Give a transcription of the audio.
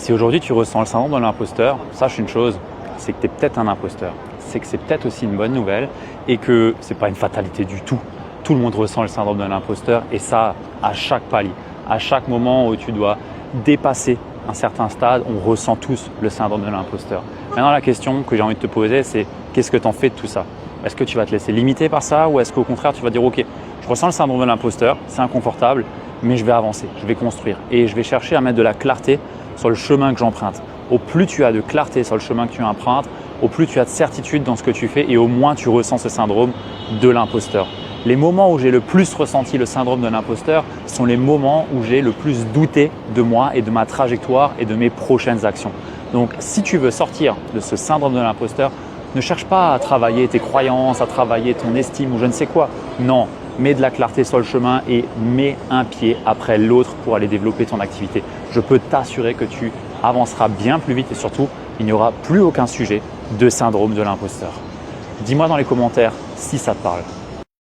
Si aujourd'hui tu ressens le syndrome de l'imposteur, sache une chose, c'est que tu es peut-être un imposteur. C'est que c'est peut-être aussi une bonne nouvelle et que ce n'est pas une fatalité du tout. Tout le monde ressent le syndrome de l'imposteur et ça à chaque palier. À chaque moment où tu dois dépasser un certain stade, on ressent tous le syndrome de l'imposteur. Maintenant, la question que j'ai envie de te poser, c'est qu'est-ce que tu en fais de tout ça? Est-ce que tu vas te laisser limiter par ça ou est-ce qu'au contraire, tu vas dire « Ok, je ressens le syndrome de l'imposteur, c'est inconfortable, mais je vais avancer, je vais construire et je vais chercher à mettre de la clarté sur le chemin que j'emprunte. » Au plus tu as de clarté sur le chemin que tu empruntes, au plus tu as de certitude dans ce que tu fais et au moins tu ressens ce syndrome de l'imposteur. Les moments où j'ai le plus ressenti le syndrome de l'imposteur sont les moments où j'ai le plus douté de moi et de ma trajectoire et de mes prochaines actions. Donc, si tu veux sortir de ce syndrome de l'imposteur, ne cherche pas à travailler tes croyances, à travailler ton estime ou je ne sais quoi. Non, mets de la clarté sur le chemin et mets un pied après l'autre pour aller développer ton activité. Je peux t'assurer que tu avanceras bien plus vite et surtout, il n'y aura plus aucun sujet de syndrome de l'imposteur. Dis-moi dans les commentaires si ça te parle.